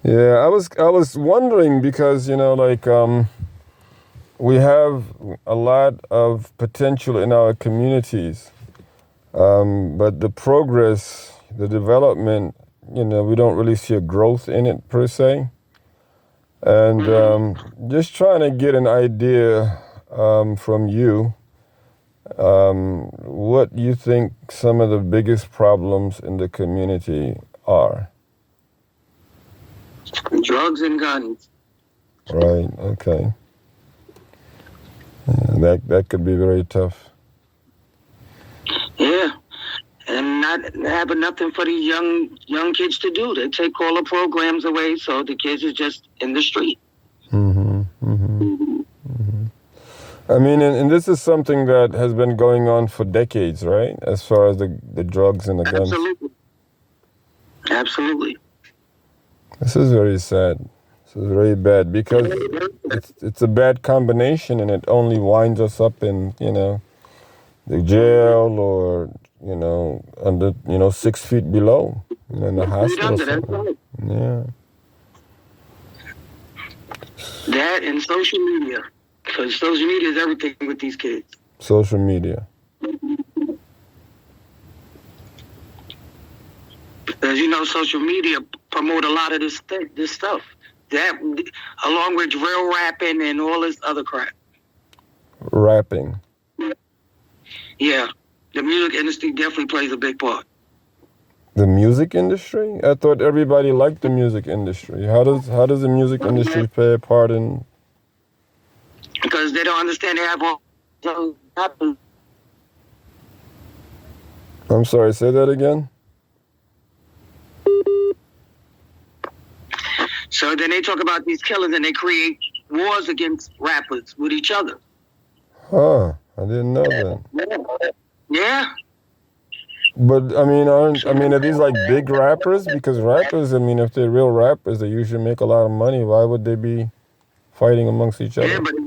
Yeah, I was wondering because we have a lot of potential in our communities, but the progress, the development, we don't really see a growth in it per se. And just trying to get an idea from you, what you think some of the biggest problems in the community are. Drugs and guns. Right. Okay. Yeah, that could be very tough. Yeah. And not having nothing for these young kids to do. They take all the programs away, so the kids are just in the street. Mm-hmm. Mm-hmm. Mm-hmm. I mean, and this is something that has been going on for decades, right? As far as the drugs and the guns. Absolutely. Absolutely. This is very sad. This is very bad because it's a bad combination, and it only winds us up in the jail or under 6 feet below in the hospital. Right. Yeah. That and social media, because social media is everything with these kids. Social media. Because social media promote a lot of this stuff. That along with drill rapping and all this other crap. Rapping. Yeah, the music industry definitely plays a big part. The music industry? I thought everybody liked the music industry. How does the music industry play a part in? Because they don't understand they have all. I'm sorry, say that again. So then they talk about these killers and they create wars against rappers with each other. Huh, I didn't know that. Yeah. But I mean, are these like big rappers? Because rappers, if they're real rappers, they usually make a lot of money. Why would they be fighting amongst each other? Yeah, but if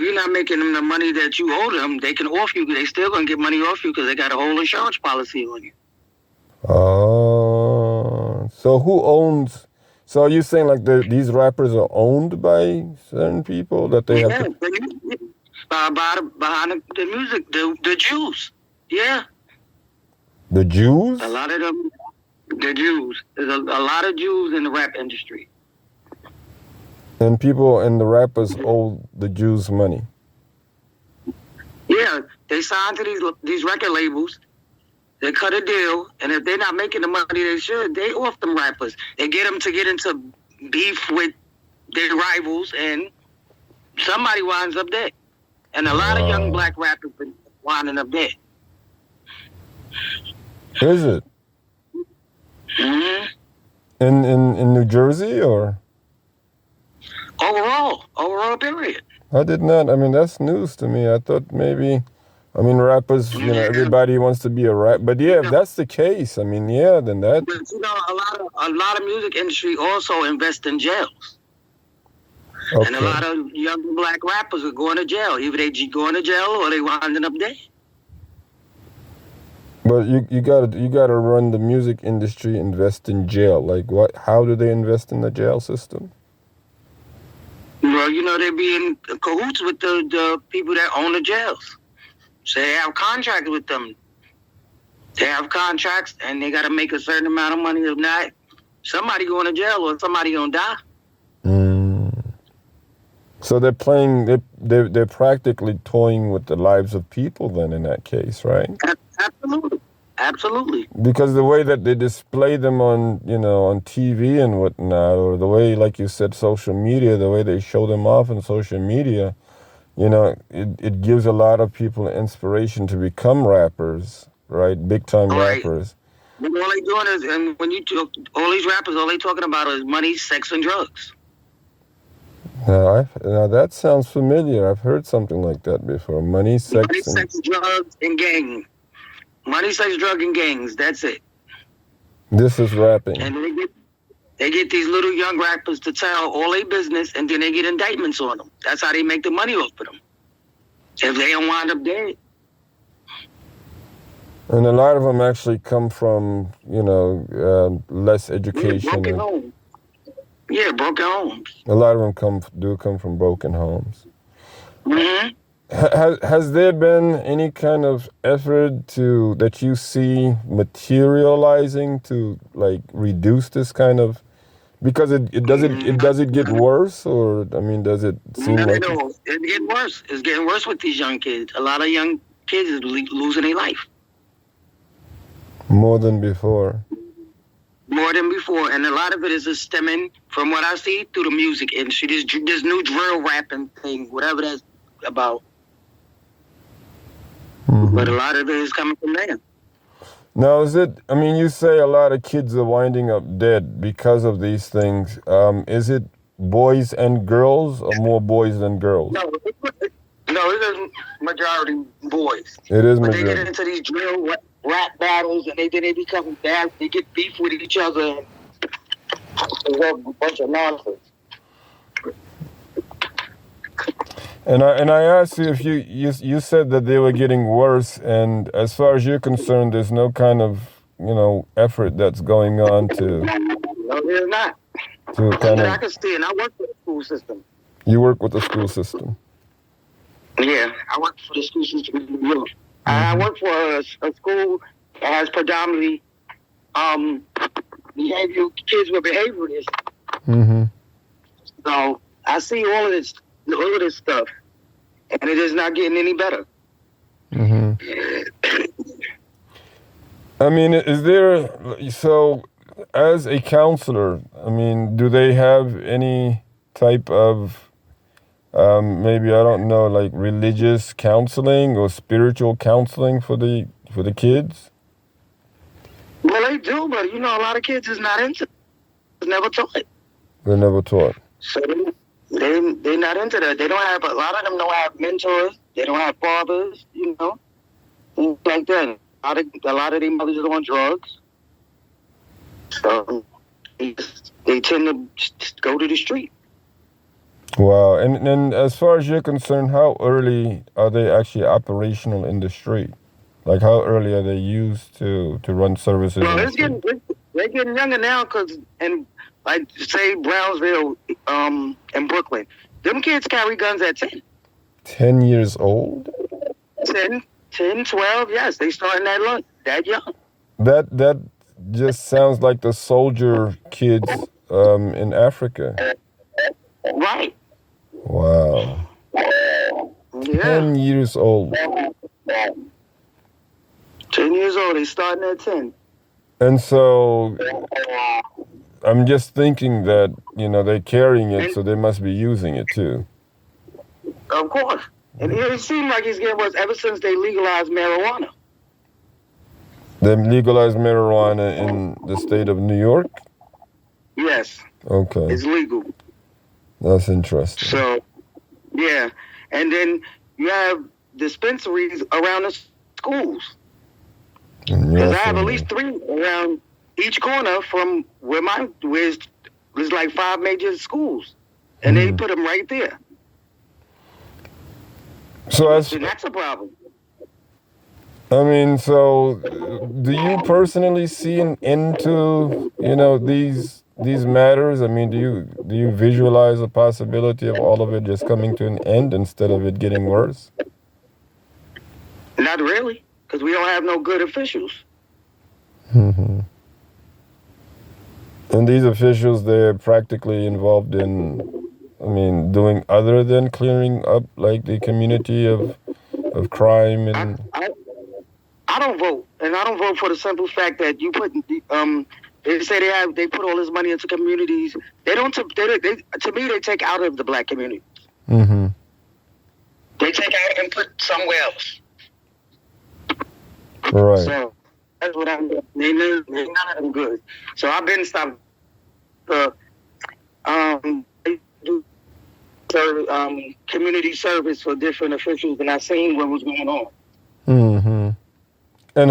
you're not making them the money that you owe them, they can off you. They still gonna get money off you because they got a whole insurance policy on you. Oh, so who owns? So are you saying like these rappers are owned by certain people that they have to? Behind the music, the Jews. Yeah. The Jews? A lot of them, the Jews. There's a lot of Jews in the rap industry. And people and the rappers owe the Jews money. Yeah, they sign to these record labels. They cut a deal, and if they're not making the money they should, they off them rappers. They get them to get into beef with their rivals, and somebody winds up dead. And a lot of young black rappers been winding up dead. Is it? Mm-hmm. In New Jersey or? Overall period. I did not. That's news to me. I thought maybe, rappers, everybody wants to be a rap. But yeah, if that's the case, then that. But a lot of music industry also invest in jails. Okay. And a lot of young black rappers are going to jail. Either they going to jail or they winding up dead. But you gotta run the music industry, invest in jail. Like what? How do they invest in the jail system? Well, they be in cahoots with the people that own the jails. So they have contracts with them. They have contracts, and they got to make a certain amount of money. If not, somebody going to jail or somebody gonna die. So they're playing. They're practically toying with the lives of people. Then, in that case, right? Absolutely. Because the way that they display them on TV and whatnot, or the way, like you said, social media, the way they show them off on social media, it gives a lot of people inspiration to become rappers, right? Big time rappers. But all they doing is, and when you talk, all these rappers, all they talking about is money, sex, and drugs. Now that sounds familiar. I've heard something like that before. Money, sex, drugs, and gang. Money, sex, drug, and gangs. That's it. This is rapping. And they get these little young rappers to tell all their business, and then they get indictments on them. That's how they make the money off of them. If they don't wind up dead. And a lot of them actually come from, less education. Yeah, broken homes. A lot of them come from broken homes. Mm-hmm. Has there been any kind of effort that you see materializing to like reduce this kind of, because it get worse, or I mean, does it seem Not like at all. It's getting worse. It's getting worse with these young kids. A lot of young kids is losing their life more than before? more than before, and a lot of it is just stemming from what I see through the music industry. This new drill rapping thing, whatever that's about. Mm-hmm. But a lot of it is coming from there. Now, I mean, you say a lot of kids are winding up dead because of these things. Is it boys and girls, or more boys than girls? No, it is majority boys. It is But they majority. get into these drill rap battles, and then they become bad. They get beef with each other, and it's a bunch of nonsense. And I asked you if you said that they were getting worse, and as far as you're concerned, there's no kind of effort that's going on to. No, there's not. To kind of. I can see, and I work for the school system. You work with the school system. Yeah, I work for the school system in New York. Mm-hmm. I work for a school that has predominantly kids with behavior issues. Mm-hmm. So I see all of this stuff, and it is not getting any better. Mm-hmm. I mean, so as a counselor, I mean, do they have any type of maybe, I don't know, like religious counseling or spiritual counseling for the kids? Well, they do, but a lot of kids is not into it. It's never taught. They're never taught. So they're not into that. They don't have, a lot of them don't have mentors. They don't have fathers, things like that. A lot of their mothers are on drugs. So they tend to just go to the street. Wow. And as far as you're concerned, how early are they actually operational in the street? Like, how early are they used to run services? Well, they're getting younger now, and like, say, Brownsville and Brooklyn, them kids carry guns at 10. 10 years old? 10, 12, yes. They starting that young. That just sounds like the soldier kids in Africa. Right. Wow. Yeah. 10 years old. 10 years old. They starting at 10. And so I'm just thinking that, they're carrying it, so they must be using it too. Of course. And it seems like it's getting worse ever since they legalized marijuana. They legalized marijuana in the state of New York? Yes. Okay. It's legal. That's interesting. So, yeah. And then you have dispensaries around the schools. Because I have at least 3 around each corner from where there's like 5 major schools. And they put them right there. So and that's a problem. I mean, so do you personally see an end to, these matters? I mean, do you visualize a possibility of all of it just coming to an end instead of it getting worse? Not really, because we don't have no good officials. Mm-hmm. And these officials, they're practically involved in, doing other than clearing up like the community of crime and. I don't vote, and I don't vote for the simple fact that you put. They say they put all this money into communities. They don't. To me, they take out of the black community. Mm-hmm. They take out and put somewhere else. Right. So that's what I'm. None of them good. So I've been stopped. Community service for different officials, and I seen what was going on. Mm-hmm. And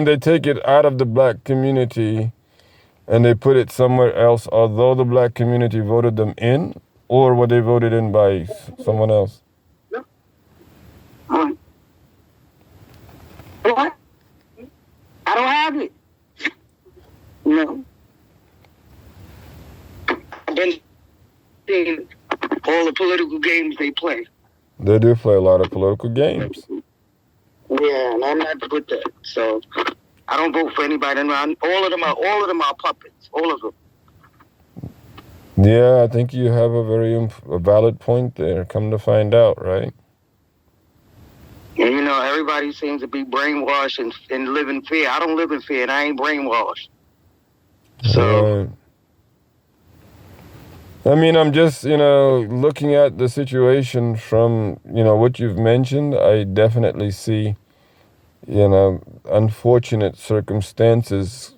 they take it out of the black community and they put it somewhere else, although the black community voted them in, or were they voted in by someone else? What? I don't have it. No. I've been seeing all the political games they play. They do play a lot of political games. Yeah, and I'm not with that. So I don't vote for anybody. And all of them are puppets. All of them. Yeah, I think you have a very a valid point there. Come to find out, right? And you know, everybody seems to be brainwashed and live in fear. I don't live in fear, and I ain't brainwashed. So. Right. I mean, I'm just, looking at the situation from, what you've mentioned. I definitely see, unfortunate circumstances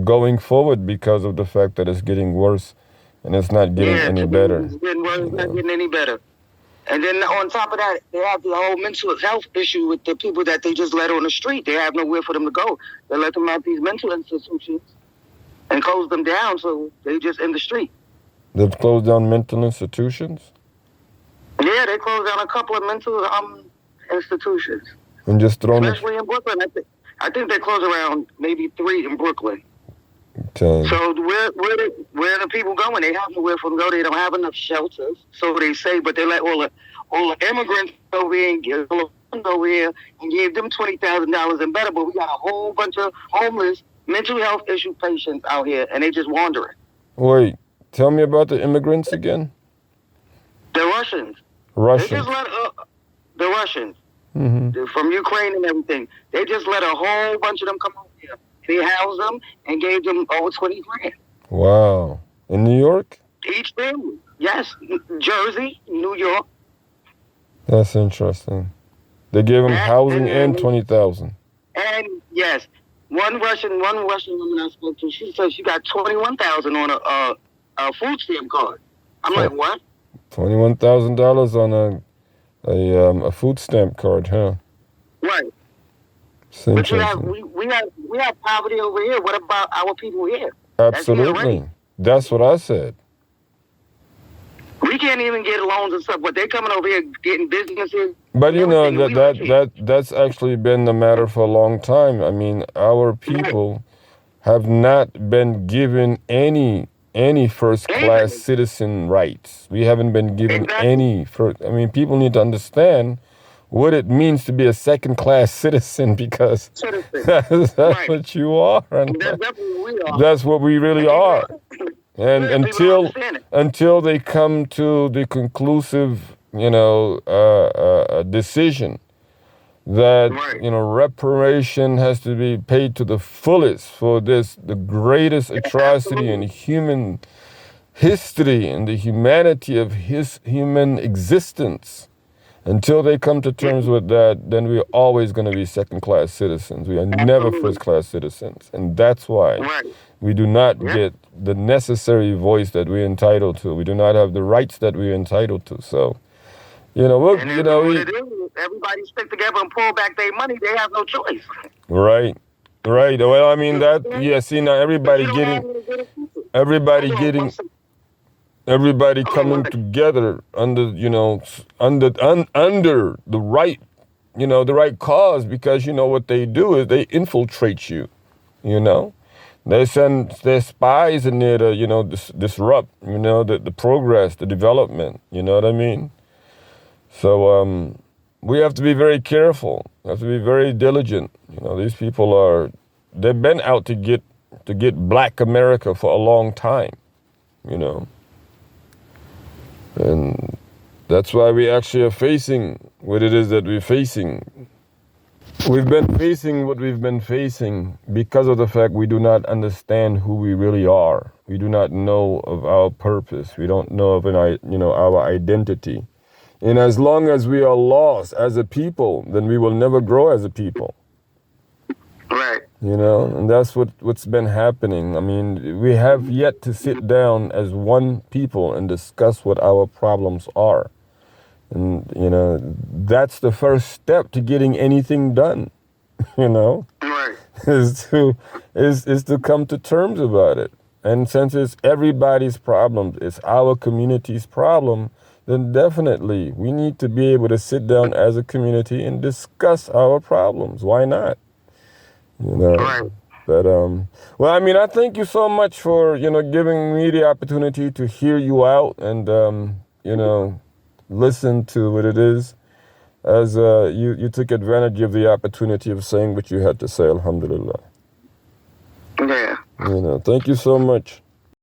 going forward because of the fact that it's getting worse and it's not getting any better. It's getting worse, it's not getting any better. And then on top of that, they have the whole mental health issue with the people that they just let on the street. They have nowhere for them to go. They let them out these mental institutions and close them down, so they just in the street. They've closed down mental institutions? Yeah, they closed down a couple of mental institutions. And just thrown especially in Brooklyn. I think they closed around maybe 3 in Brooklyn. Okay. So where are the people going? They have nowhere for them to go. They don't have enough shelters, so they say. But they let all the immigrants over here and give over here and gave them $20,000 and better. But we got a whole bunch of homeless mental health issue patients out here, and they just wandering. Wait, tell me about the immigrants again. The Russians. Russians. They just let the Russians mm-hmm. from Ukraine and everything. They just let a whole bunch of them come over here. They housed them and gave them over $20,000. Wow. In New York? Each family. Yes. Jersey, New York. That's interesting. They gave them housing and $20,000. And yes, one Russian woman I spoke to, she said she got $21,000 on a food stamp card. I'm like, what? $21,000 on a food stamp card, huh? Right. But we have poverty over here. What about our people here? Absolutely. That's what I said. We can't even get loans and stuff, but they coming over here getting businesses. But that's actually been the matter for a long time. I mean, our people have not been given any first-class citizen rights. We haven't been given any first. I mean, people need to understand what it means to be a second-class citizen, because that's what you are. And that's what we really are. And until they come to the conclusive, decision that, reparation has to be paid to the fullest for the greatest atrocity in human history and the humanity of his human existence. Until they come to terms with that, then we're always going to be second-class citizens. We are never first-class citizens. And that's why we do not get the necessary voice that we're entitled to. We do not have the rights that we're entitled to. So, everybody stick together and pull back their money. They have no choice. Right. Well, I mean, now everybody coming together under the right, the right cause, because what they do is they infiltrate you, They send their spies in there to, disrupt, the progress, the development, you know what I mean? So we have to be very careful. We have to be very diligent. These people they've been out to get Black America for a long time, And that's why we actually are facing what it is that we're facing. We've been facing what we've been facing because of the fact we do not understand who we really are. We do not know of our purpose. We don't know of our identity. And as long as we are lost as a people, then we will never grow as a people. Right. And that's what's been happening. I mean, we have yet to sit down as one people and discuss what our problems are. And, that's the first step to getting anything done, Right. is to come to terms about it. And since it's everybody's problem, it's our community's problem, then definitely we need to be able to sit down as a community and discuss our problems. Why not? Right. But well, I mean, I thank you so much for giving me the opportunity to hear you out and listen to what it is. As you took advantage of the opportunity of saying what you had to say. Alhamdulillah. Yeah. Thank you so much.